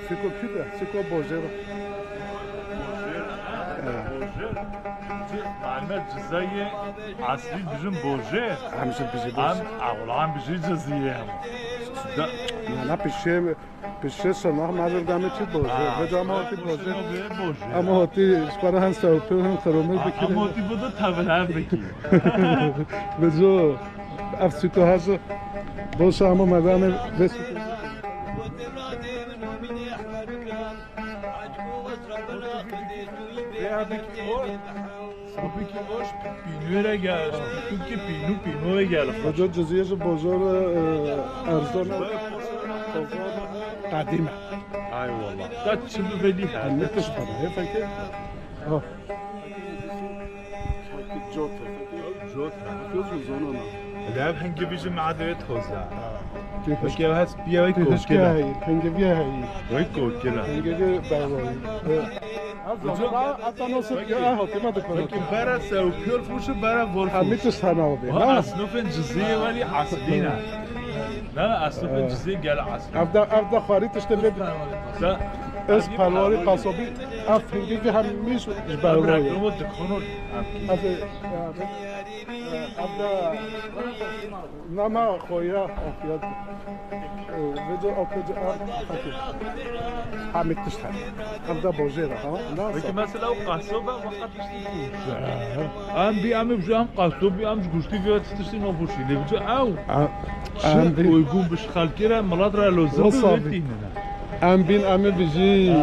C'est quoi putain? C'est quoi Boger? معلومات جزائية عصري بجن بوجه همشه بيجي عم بوجه. أولان بجي جزائية ده نه پیشه شناخ مدر دمه چی Boger. به جا ما هاتی Boger. بوجه اما هاتی اشپاره هم سوپه هم خرومه بکره. اما تی بوده تبلن بکی به جا افسیتو هست باشه اما مدامه بسیتو صبی که باش پینوره گشت تو که پینوره گشت به جا جزیهش بازار ارزان قدیمه ای والله ده چه بودی هست نتش کنه فکر آه جوت فیز روزانه نه لعب هنگی بیجه معدویت خوزه کیفش بکی هست بیای کیفش که کوکلا هایی هنگه بیه هایی وای کوکلا هنگه باوایی اصلا نصف که هاتی ما دکنه بکی برا سوپیور فروشه برا همه ورفوش توش تناوبه ها نه اصناف جزیه ولی اصلی نه نه اصناف جزیه گل اصلی افدا خاری تشته بید ده از پلواری قصابی اف هنگه که همیش باوایی رقم دکانو افدا نما خویا آفیاد وجه آفیاد همه توش افدا بوجه ها بکی مثلا او قصابه وقت تشتی ام بی ام بجام قصابی ام گوشتی بیاد تشتی نبوشی لیبجا او ام شو بین يقوم بشخالكيرا ملاد را لوزم وصابي. بيتيننا ام بین امه بيجي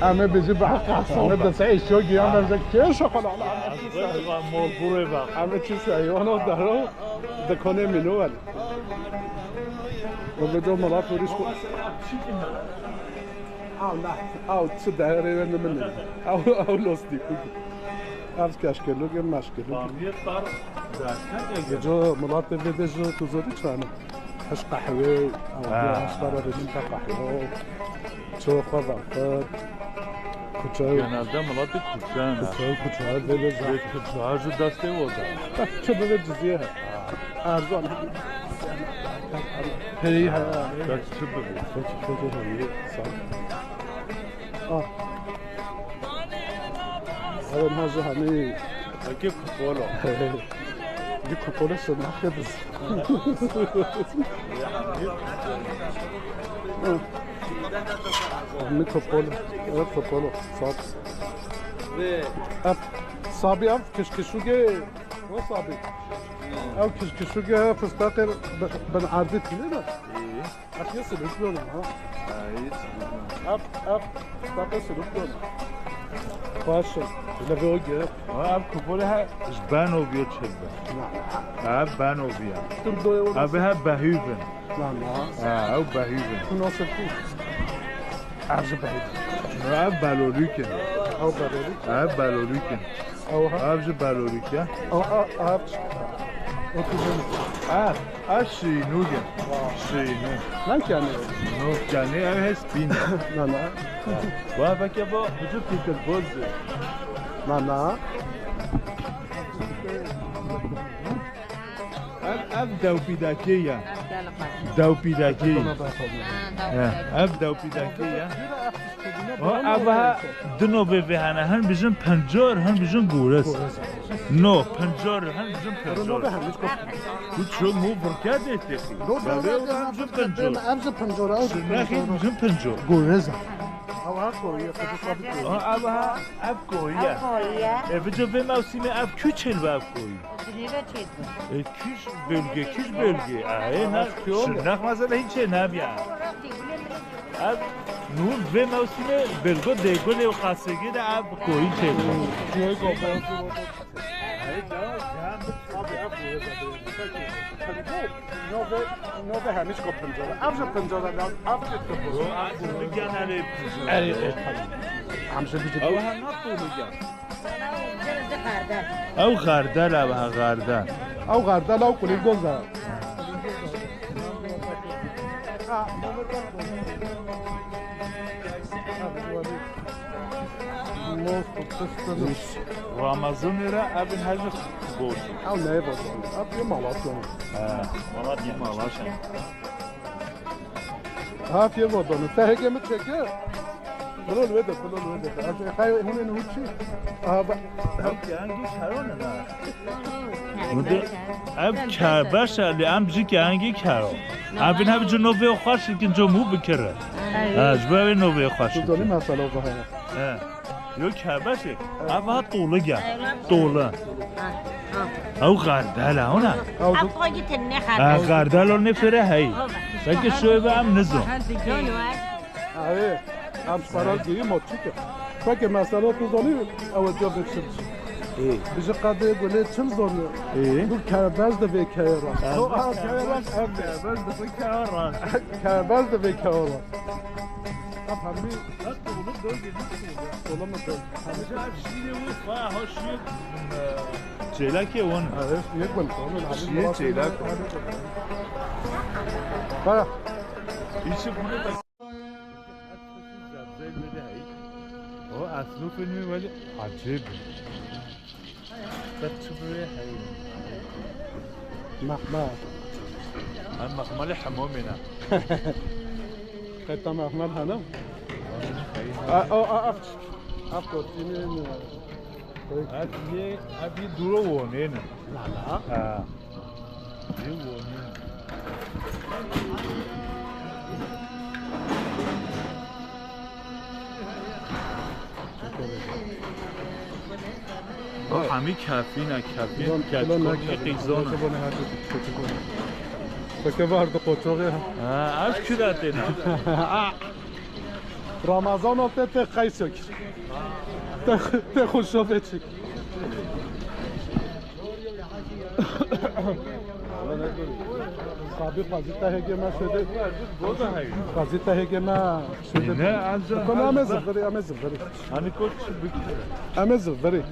امه بيجي بحق حصانه بس اي شوقي امه بزك كيش اقل على مول بوري بقى امه چیز ایوانو دارو دکانه منو ولی و بدو مرات وريش خو او نه او چه دهره رنده منه او لوستی افز کشکلو گم مشکلو بامیه طار ذاتنا جو مرات بده جو تزودی چانه هش قهوه او هش برا بدین تا قهوه چو خود افاد کچای genelde ملاد کوچن کچای بده زن کوچه‌هاش دسته ودا چه بده جزیه ارزان هی ها دست چه بگو فکر هی سال اون هازه همه اگه کوپولا دی کپوله شناخته بس می کپوله کپوله صاب اف صابي اف كشكشوجة وصابي او كشكشوجة فستاقر بن عادت لنا اخي سلوك لنا ها اف فستاقر سلوك لنا فاشل ولا بيوجه اب کوپولا جبانو بیاد چلبه اب بانو بیاد تردو اب ها بهیون لا او بهیون مناسب عرض بعيد اب بلوریکن او بريري اب بلوریکن او ها اب جو بلوریکن او ها اب شینوگن شینو نه کنه نو کنه اب هست بین نه با بکه با وجود تیکت بازه نه اب دو پیداکیه دو پیداکی اب دو پیداکیه اب ها دنو به هنه هن بیشن پنجار هن بیشن گورس نو پنجار هن بیشن پنجار تو چه مو برکت نیستی بله هن بیشن پنجار ابز پنجره او نخی بیشن پنجار گورزه او ها کویه خود ثابت اب ها اب کویه بجا به موسیم اب küçül ve اب کویی küç bölge ne şırnak mesela hiç ne biya اب نور به موسم بلگو دیگو لیو خاصگی ده اب کویی چه چیه گفت نو به همیش کو پنجره ابز پنجره ابز رو از میگن علی اری همشه بیجه او هم نه تو میگن او غردل او غردل او غردل او کلی گوزه Ramazan era abi her بود او نه بود اب یه مالات کنم مالات یه مالات هاف یه بود تا هگه متشکه بلول وده از خیلی هونه نهود چی اب گنگی کرانه نه اب کربش علی ام بجی گنگی کران اب این هم جنوبی خوش که جمهور بکره از باید نوبی خوش تو دانی مسئله بخواه یو کربشه اب ها طوله گم طوله او غردل هونه او غردل رو نفره هی بلکه شوی به هم نزم آره هم سفرال گیری ما چی که فکر مسئله تو دانی اول جا بکشم بیشه قدر گله چل زانه دو کرباز ده به کیران کربز ده کاران کرباز ده به کیران اب همی طوله مدل چیلکی اون آره یک بلکن چیه چیلک بله ایچه بونه بس او اصلو فیلمی ولی عجیب تبتبره هایی محمد هم مخمال حمومنا خیلی محمد هنم افت اینه ابی دورو وونه نه لا یه وونه همی کافی نه کافی که قیزانه فکر وارد قطعه از کی داده نه رمضان آفته ته قیسک ته خوشافه چیک صابی قاضی تهگه ما شده قاضی تهگه ما شده نه از کنه همه زفری همی کل چی بکنه همه زفری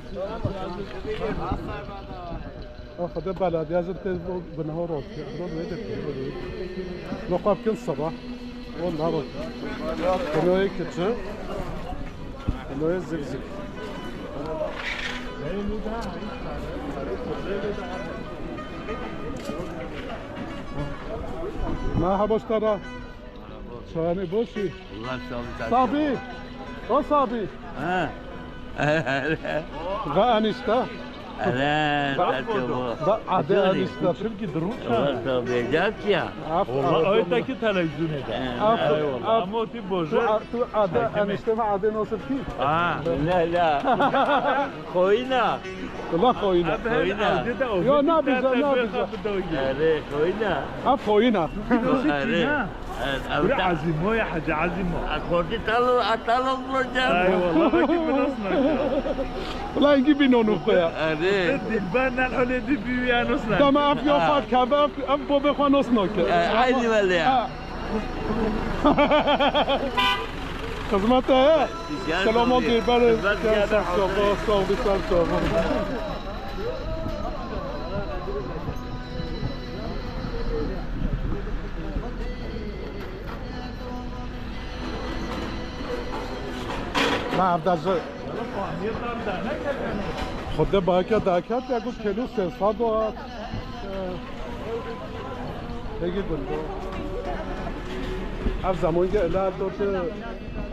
خدا بلدی از ته بنها رو نقاب کن صباح والله رو کنه کچه کنه زفزف مرحبا اشترا شانی باشی صابی او صابی غا انشتا عده انشتا شبکی درون بجاكيا والله اويتا کی تلویزیونه ده اما تی بوجه تو عده انشتا ما عده نوصف کی لا خوينا لا خوینا یا نبیزا اري خوينا اف خوینا اري عزيمه يا حاج عزيمه اخوتي طالو برجع اي والله ما كيف بنصنع لا اینگی بینونو خویا اري البنا الحلي دي بيا نصنع دم اف یا فات کبه اف بو بخوا نصناک عيني ولا خدمت سلامات دیربر صاحبی سر نه عبدالعزیز خود باید که درکت یکو کلو 300 و بگید بلدو اف زمان که اله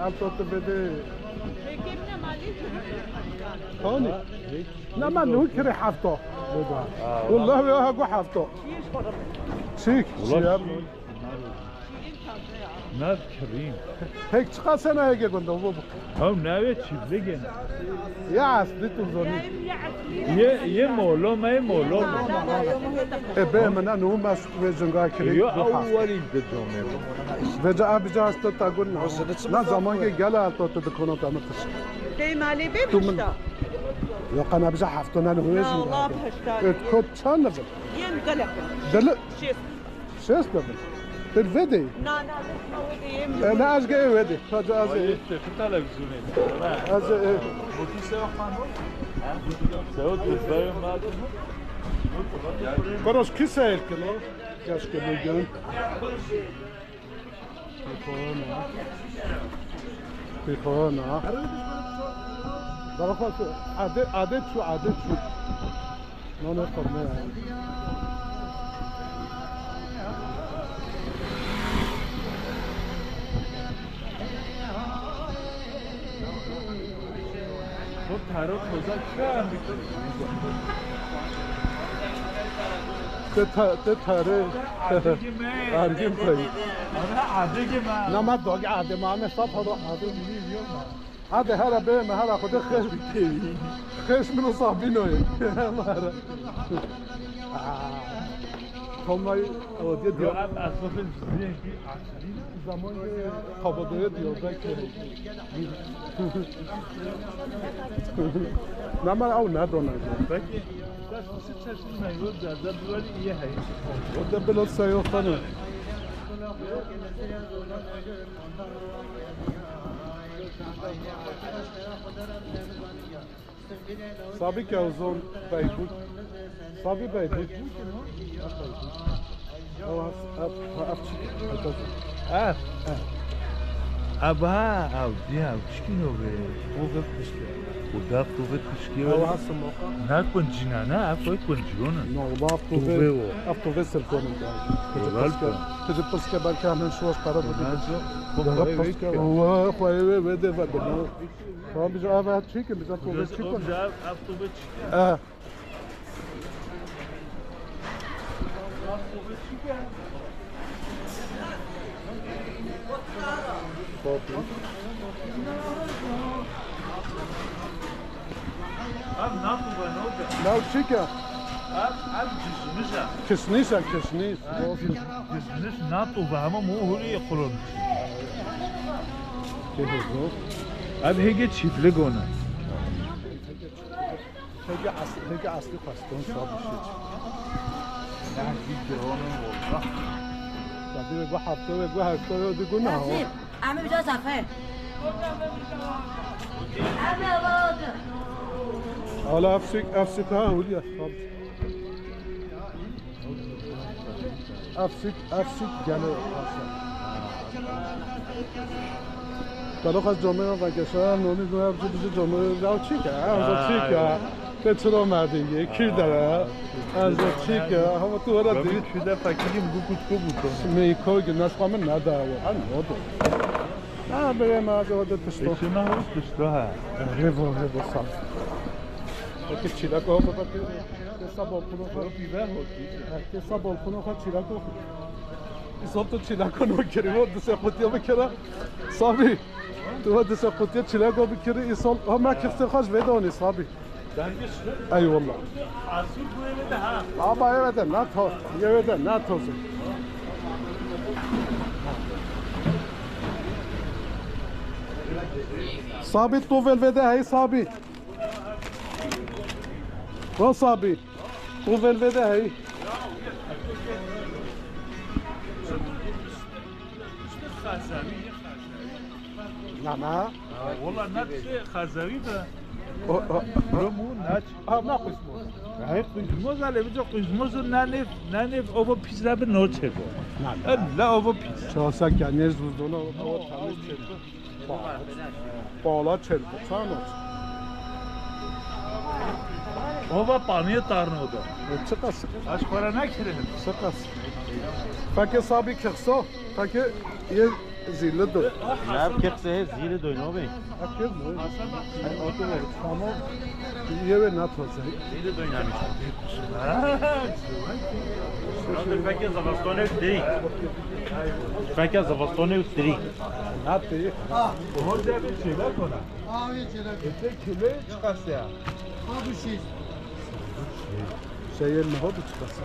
البته بده خانه نه من نوی کره هفته والله بیا هگو هفته چیک چیه ناد کریم هیچ چقدر سنه هگه گنده بابا هم نوی چی بگن یه اصلی تو زنی یه مولا ما مولا به من نو مس و جنگا کری یا اولی دجومه و جا ابجا است تا گل نه زمان که گله تا تو دکانات هم تش کی مالی ببینید یا قنا بجا هفته نه هویز والله بهشتار کد چند نبود ين قلق دل شيست شست نبود الفيدي نا نا انا اش جاي ودي فجأة ازي تلویزیونه ازي بوکی سوا خانم سوا تفاهم ما براش کی سیر کنه کاش که میگن بیخوانا برای خواست عدد شو نون قرمه خب ترا خوزا کم ده تره عدگی من ارگیم پایی آره عدگی من نه من داگ عده ما همه صاف هدا عده هره به هره خود خشم رو صافی نوی تامای اودیه یا دیار اب اصلا زیه کی اصلی زمان خواباده دیارده که نه من او ندانم بکی دست چشم میگود زده بولی یه هایی وده بلا سیاه خانه صابی که اوزون بیبود صابی بیبود او اف چی اف ابها او دی او چکنو به او بپشکه او دف تو به کشکی او هست موقع نه کنجینا نه افای کنجیونه نه با اف تو به سلطانم کجا پسکه بلکه همین شوش پرا بودی اوه خواه بده و بنو خواه بیجا اوه چی که بیجا تو به چی کن اف تو به چی اب ناتو بنوده نه چی که اب جسمشه کشنیش کشنیش جسمش ناتو و همه موهوری قلون که بزرگ اب هیگه چیفله گونه هگه اصلی خواستون صاحب شد نه گیرانم والله بعدی بگو هفته و دیگو نه عمي بجوز صفحه عمي ولد حالا افسیک ها هولی افسیک گله دلو خواست جامعه و گشه نونی دونه بیزه جامعه رو چی که؟ از چی که؟ به چرا مردینگه کی داره؟ از چی که؟ همه تو هره دید شده فکریم بو کتکو بود میکو گناش خواهمه نداره واقعا نده نه برای ما از وقت تشتو ایشه من هست دشتا ها ریو صاف که چیلک ها بابا که سبال کنو خواهد بیوه هستی که سبال کنو خواهد چیلک ها ایسان تو چیلک ها نگیری و دسته خودی ها بکره صابی تو دسته خودی چیلک ها بکره ایسان همه کسته خواهش بدانی صابی ای والله اصول بوی بده ها آبا یه بده نه تا یه بده نه تازه صابي طوفل فدا هاي صابي رو صابي طوفل فدا هاي لا ما والله نفسي خزاوي ده رمو ناچ ما قسمه هاي قزموز على بجا قزموز نانف اوبا پیس لب نوچه نه لا اوبا پیس چاسا کنیز روزدونه او تمیز چه بالا چه چانوچ اوبا پانی تارنو ده چه قصه اشخورا نکره چه قصه فکر صابي کخسا فکر یه زیله دو لب کقصه زیر دوینا بی اکیز مو ای آتو تمام یه به نتوزه زیر دوینا میشه فکر زبستانه دری فکر زبستانه دری نتی هوجه به چیله کنه ete kilo çıkarsa شیء نهاد çıkarsa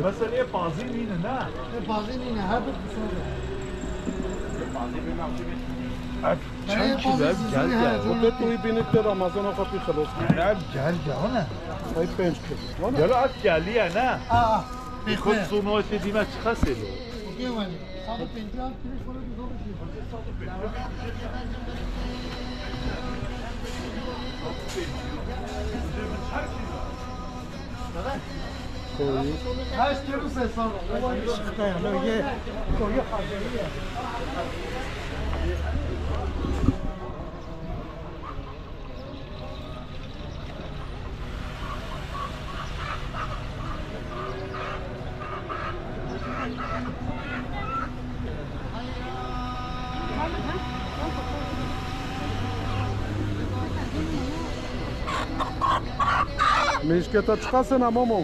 mesela ye bazı mine ne Çan ki gel gel bu da توی بینید که رمضان خاطی خلاص ne gel gel ne ای پنج کیلو gel at gel ya ne خود سونو دیمه çıkarsa میش که تا چقدر نمامو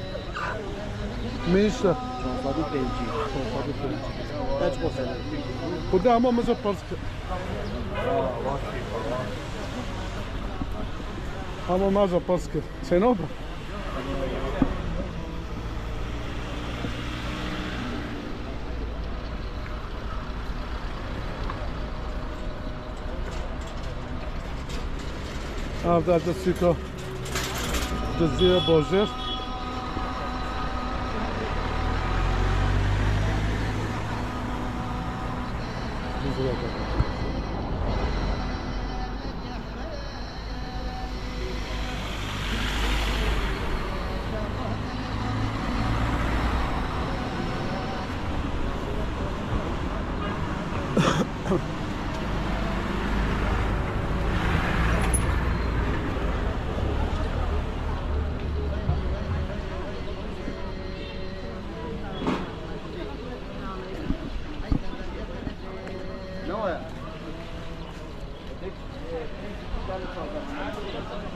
میش خدا همه مزه پرس کرد همه مزه پرس کرد سینا با در دستی که جزیره باجر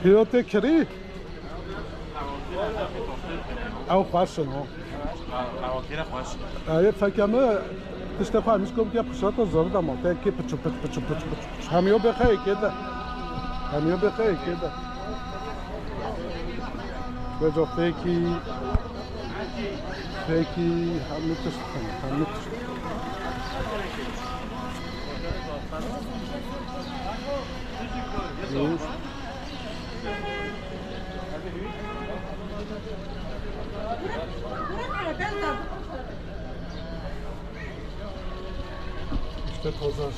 هیوته کری او خوشن ها آره فکرمه تشتفه همیش کم که پشت زرده ماته که پچو همیو بخواه کده همیو بخواه کده بجا فیکی همی تشتفه İşte tozlar.